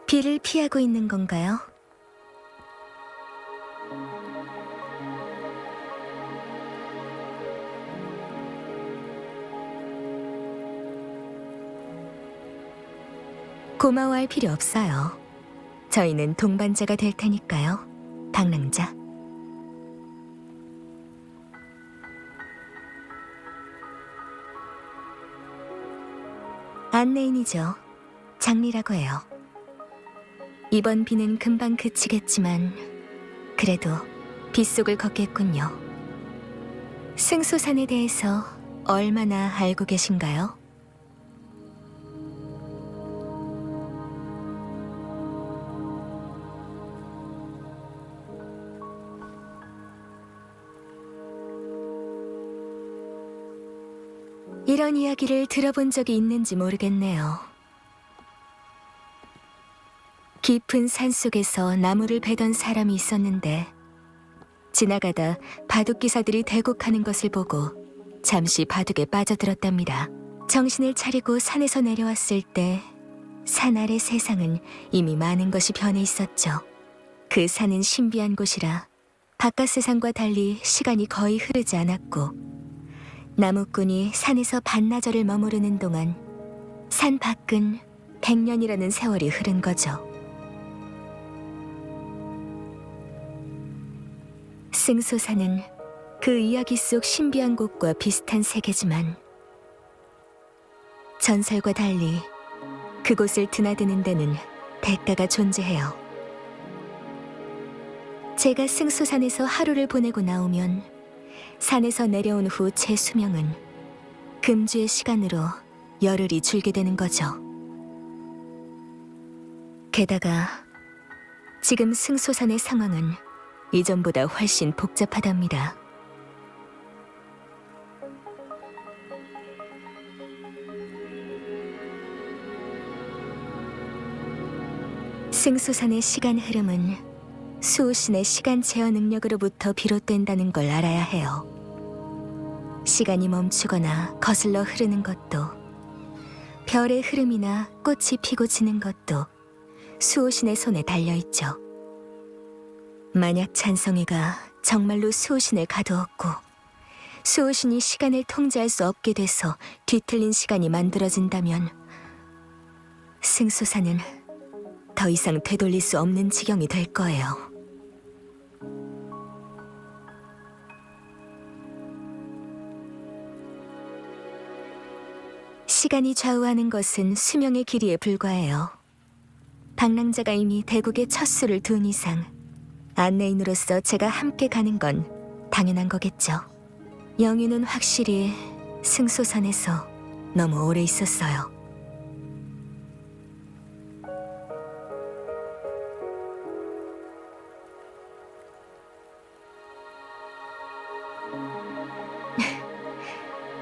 비를 피하고 있는 건가요? 고마워할 필요 없어요. 저희는 동반자가 될 테니까요, 방랑자. 안내인이죠. 장리라고 해요. 이번 비는 금방 그치겠지만 그래도 빗속을 걷겠군요. 승소산에 대해서 얼마나 알고 계신가요? 이런 이야기를 들어본 적이 있는지 모르겠네요. 깊은 산속에서 나무를 베던 사람이 있었는데 지나가다 바둑기사들이 대곡하는 것을 보고 잠시 바둑에 빠져들었답니다. 정신을 차리고 산에서 내려왔을 때 산 아래 세상은 이미 많은 것이 변해 있었죠. 그 산은 신비한 곳이라 바깥 세상과 달리 시간이 거의 흐르지 않았고 나무꾼이 산에서 반나절을 머무르는 동안 산 밖은 100년이라는 세월이 흐른 거죠. 승소산은 그 이야기 속 신비한 곳과 비슷한 세계지만 전설과 달리 그곳을 드나드는 데는 대가가 존재해요. 제가 승소산에서 하루를 보내고 나오면 산에서 내려온 후 제 수명은 금주의 시간으로 열흘이 줄게 되는 거죠. 게다가 지금 승소산의 상황은 이전보다 훨씬 복잡하답니다. 승소산의 시간 흐름은 수호신의 시간 제어 능력으로부터 비롯된다는 걸 알아야 해요. 시간이 멈추거나 거슬러 흐르는 것도, 별의 흐름이나 꽃이 피고 지는 것도 수호신의 손에 달려있죠. 만약 찬성이가 정말로 수호신을 가두었고 수호신이 시간을 통제할 수 없게 돼서 뒤틀린 시간이 만들어진다면 승소산은 더 이상 되돌릴 수 없는 지경이 될 거예요. 시간이 좌우하는 것은 수명의 길이에 불과해요. 방랑자가 이미 대국에 첫 수를 둔 이상 안내인으로서 제가 함께 가는 건 당연한 거겠죠. 영유는 확실히 승소산에서 너무 오래 있었어요.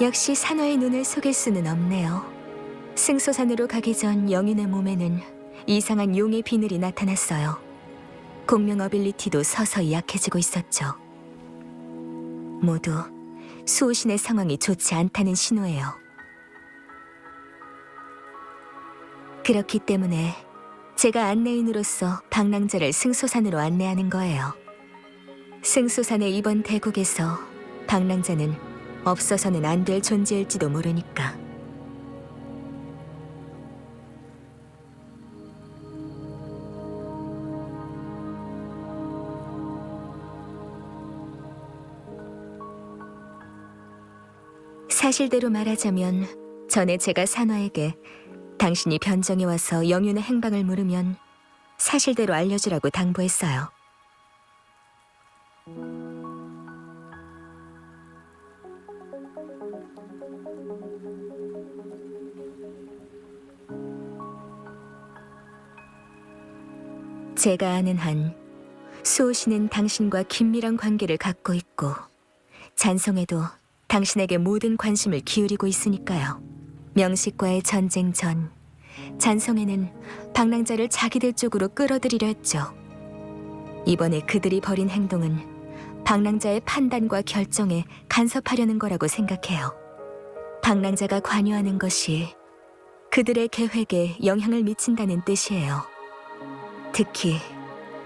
역시 산화의 눈을 속일 수는 없네요. 승소산으로 가기 전 영윤의 몸에는 이상한 용의 비늘이 나타났어요. 공명 어빌리티도 서서히 약해지고 있었죠. 모두 수호신의 상황이 좋지 않다는 신호예요. 그렇기 때문에 제가 안내인으로서 방랑자를 승소산으로 안내하는 거예요. 승소산의 이번 대국에서 방랑자는 없어서는 안 될 존재일지도 모르니까. 사실대로 말하자면 전에 제가 산화에게 당신이 변정에 와서 영윤의 행방을 물으면 사실대로 알려주라고 당부했어요. 제가 아는 한 수호신은 당신과 긴밀한 관계를 갖고 있고 잔성에도 당신에게 모든 관심을 기울이고 있으니까요. 명식과의 전쟁 전 잔성에는 방랑자를 자기들 쪽으로 끌어들이려 했죠. 이번에 그들이 벌인 행동은 방랑자의 판단과 결정에 간섭하려는 거라고 생각해요. 방랑자가 관여하는 것이 그들의 계획에 영향을 미친다는 뜻이에요. 특히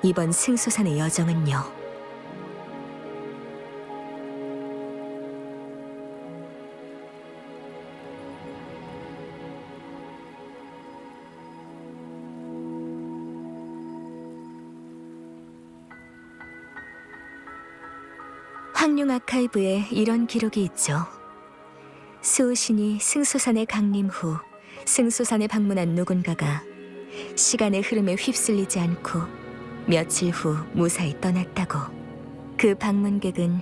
이번 승소산의 여정은요. 황룡 아카이브에 이런 기록이 있죠. 수호신이 승소산에 강림 후 승소산에 방문한 누군가가 시간의 흐름에 휩쓸리지 않고 며칠 후 무사히 떠났다고. 그 방문객은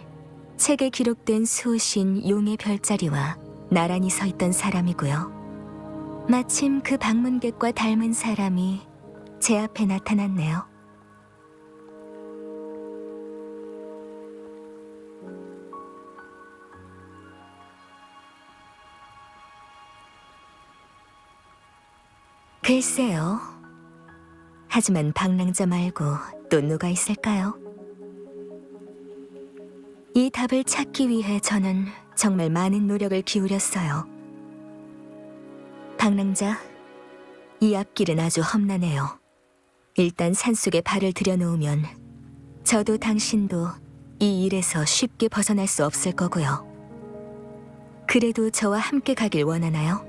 책에 기록된 수호신 용의 별자리와 나란히 서 있던 사람이고요. 마침 그 방문객과 닮은 사람이 제 앞에 나타났네요. 글쎄요. 하지만 방랑자 말고 또 누가 있을까요? 이 답을 찾기 위해 저는 정말 많은 노력을 기울였어요. 방랑자, 이 앞길은 아주 험난해요. 일단 산속에 발을 들여놓으면 저도 당신도 이 일에서 쉽게 벗어날 수 없을 거고요. 그래도 저와 함께 가길 원하나요?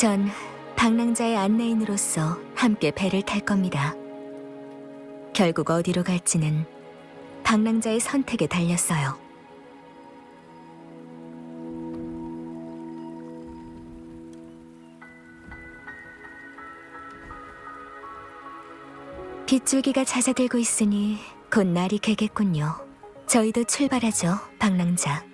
전 방랑자의 안내인으로서 함께 배를 탈 겁니다. 결국 어디로 갈지는 방랑자의 선택에 달렸어요. 빗줄기가 잦아들고 있으니 곧 날이 개겠군요. 저희도 출발하죠, 방랑자.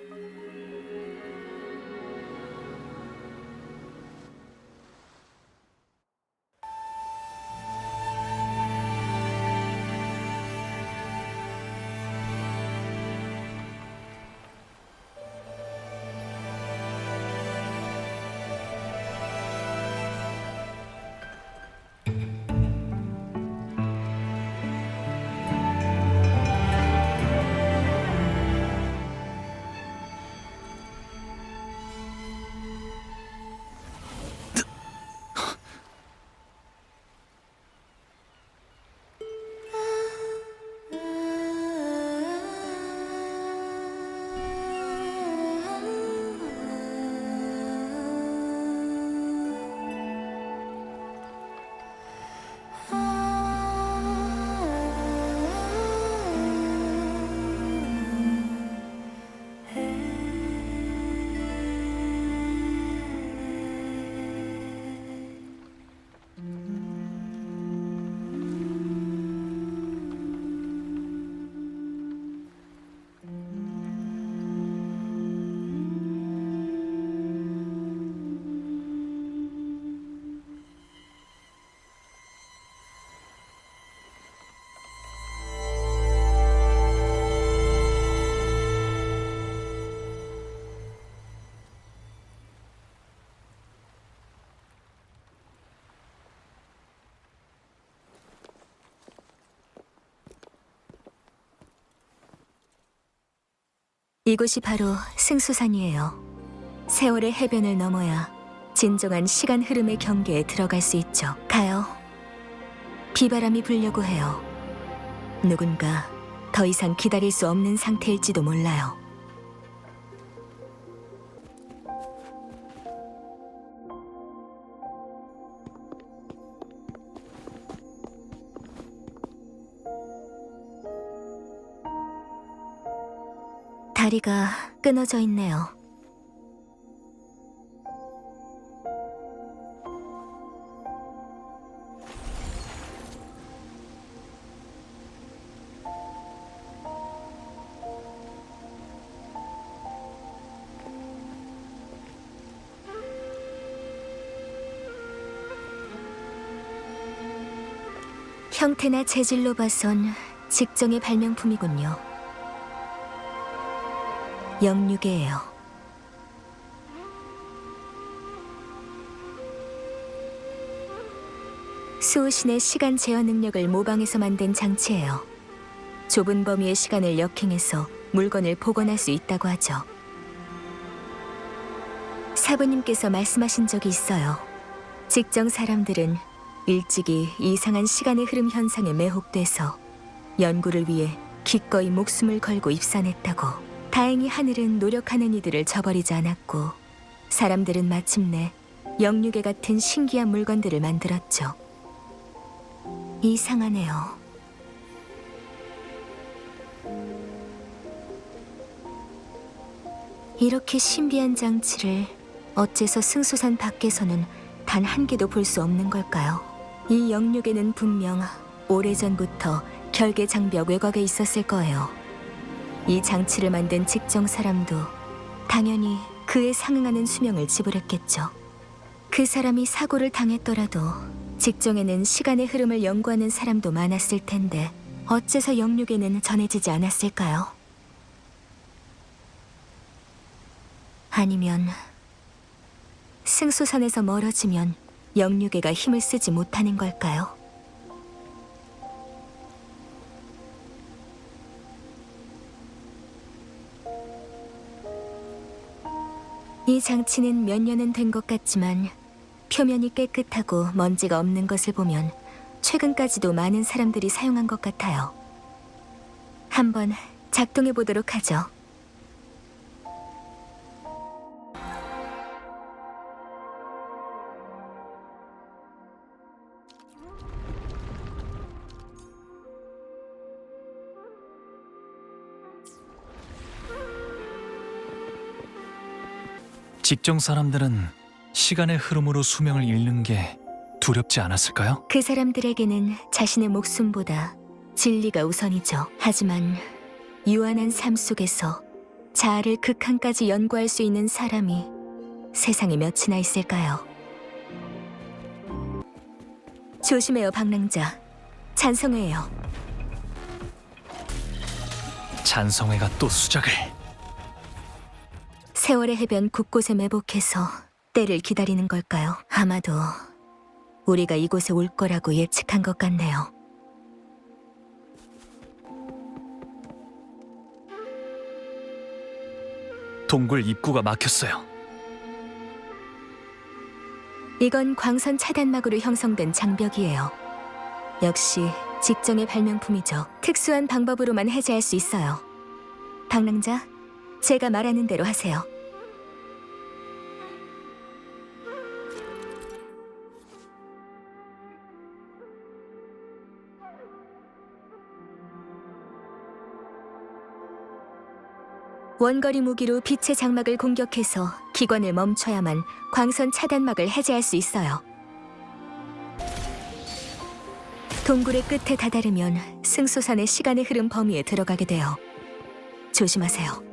이곳이 바로 승수산이에요. 세월의 해변을 넘어야 진정한 시간 흐름의 경계에 들어갈 수 있죠. 가요. 비바람이 불려고 해요. 누군가 더 이상 기다릴 수 없는 상태일지도 몰라요. 다리가 끊어져 있네요. 형태나 재질로 봐선 직정의 발명품이군요. 영육이에요. 수호신의 시간 제어 능력을 모방해서 만든 장치예요. 좁은 범위의 시간을 역행해서 물건을 복원할 수 있다고 하죠. 사부님께서 말씀하신 적이 있어요. 직정 사람들은 일찍이 이상한 시간의 흐름 현상에 매혹돼서 연구를 위해 기꺼이 목숨을 걸고 입산했다고. 다행히 하늘은 노력하는 이들을 저버리지 않았고 사람들은 마침내 영육에 같은 신기한 물건들을 만들었죠. 이상하네요. 이렇게 신비한 장치를 어째서 승수산 밖에서는 단 한 개도 볼 수 없는 걸까요? 이 영육에는 분명 오래전부터 결계 장벽 외곽에 있었을 거예요. 이 장치를 만든 직정 사람도 당연히 그에 상응하는 수명을 지불했겠죠. 그 사람이 사고를 당했더라도 직정에는 시간의 흐름을 연구하는 사람도 많았을 텐데 어째서 영육에는 전해지지 않았을까요? 아니면 승수선에서 멀어지면 영육에가 힘을 쓰지 못하는 걸까요? 이 장치는 몇 년은 된 것 같지만 표면이 깨끗하고 먼지가 없는 것을 보면 최근까지도 많은 사람들이 사용한 것 같아요. 한번 작동해 보도록 하죠. 직정 사람들은 시간의 흐름으로 수명을 잃는 게 두렵지 않았을까요? 그 사람들에게는 자신의 목숨보다 진리가 우선이죠. 하지만 유한한 삶 속에서 자아를 극한까지 연구할 수 있는 사람이 세상에 몇이나 있을까요? 조심해요, 방랑자. 찬성회예요. 찬성회가 또 수작을. 세월의 해변 곳곳에 매복해서 때를 기다리는 걸까요? 아마도 우리가 이곳에 올 거라고 예측한 것 같네요. 동굴 입구가 막혔어요. 이건 광선 차단막으로 형성된 장벽이에요. 역시 직정의 발명품이죠. 특수한 방법으로만 해제할 수 있어요. 방랑자, 제가 말하는 대로 하세요. 원거리 무기로 빛의 장막을 공격해서 기관을 멈춰야만 광선 차단막을 해제할 수 있어요. 동굴의 끝에 다다르면 승소산의 시간의 흐름 범위에 들어가게 돼요. 조심하세요.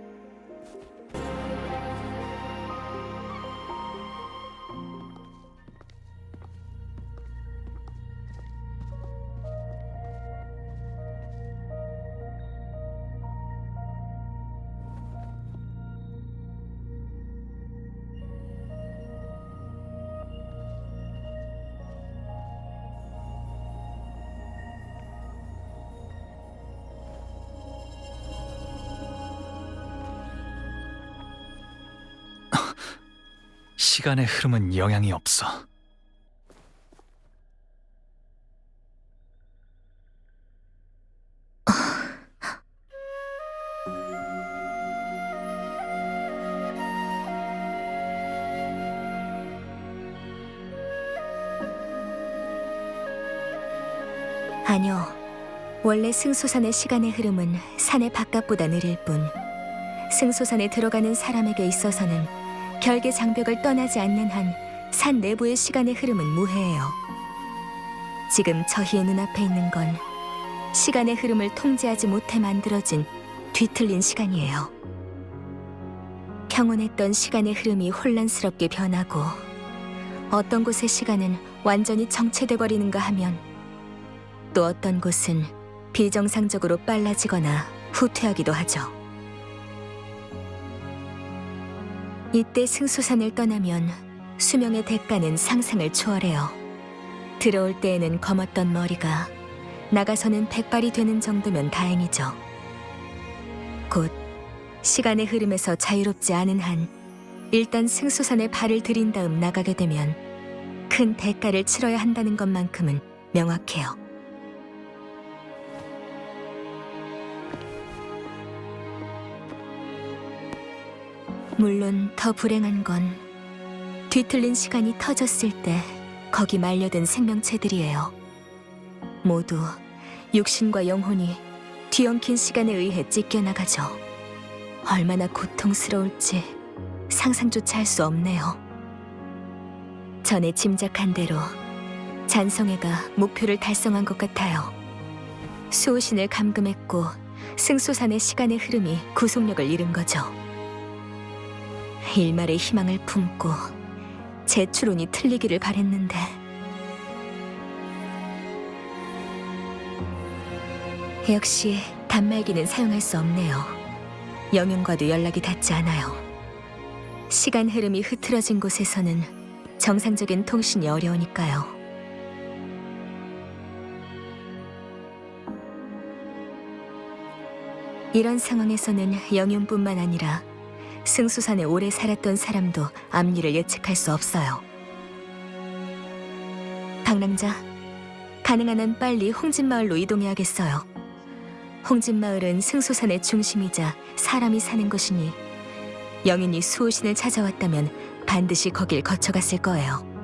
시간의 흐름은 영향이 없어. 아니요. 원래 승소산의 시간의 흐름은 산의 바깥보다 느릴 뿐 승소산에 들어가는 사람에게 있어서는 결계 장벽을 떠나지 않는 한 산 내부의 시간의 흐름은 무해해요. 지금 저희의 눈앞에 있는 건 시간의 흐름을 통제하지 못해 만들어진 뒤틀린 시간이에요. 평온했던 시간의 흐름이 혼란스럽게 변하고 어떤 곳의 시간은 완전히 정체돼 버리는가 하면 또 어떤 곳은 비정상적으로 빨라지거나 후퇴하기도 하죠. 이때 승소산을 떠나면 수명의 대가는 상상을 초월해요. 들어올 때에는 검었던 머리가 나가서는 백발이 되는 정도면 다행이죠. 곧 시간의 흐름에서 자유롭지 않은 한 일단 승수산에 발을 들인 다음 나가게 되면 큰 대가를 치러야 한다는 것만큼은 명확해요. 물론 더 불행한 건 뒤틀린 시간이 터졌을 때 거기 말려든 생명체들이에요. 모두 육신과 영혼이 뒤엉킨 시간에 의해 찢겨나가죠. 얼마나 고통스러울지 상상조차 할 수 없네요. 전에 짐작한 대로 잔성애가 목표를 달성한 것 같아요. 수호신을 감금했고 승소산의 시간의 흐름이 구속력을 잃은 거죠. 일말의 희망을 품고 제 추론이 틀리기를 바랬는데 역시 단말기는 사용할 수 없네요. 영윤과도 연락이 닿지 않아요. 시간 흐름이 흐트러진 곳에서는 정상적인 통신이 어려우니까요. 이런 상황에서는 영윤뿐만 아니라 승수산에 오래 살았던 사람도 앞일을 예측할 수 없어요. 방랑자, 가능한 한 빨리 홍진마을로 이동해야겠어요. 홍진마을은 승수산의 중심이자 사람이 사는 곳이니 영인이 수호신을 찾아왔다면 반드시 거길 거쳐갔을 거예요.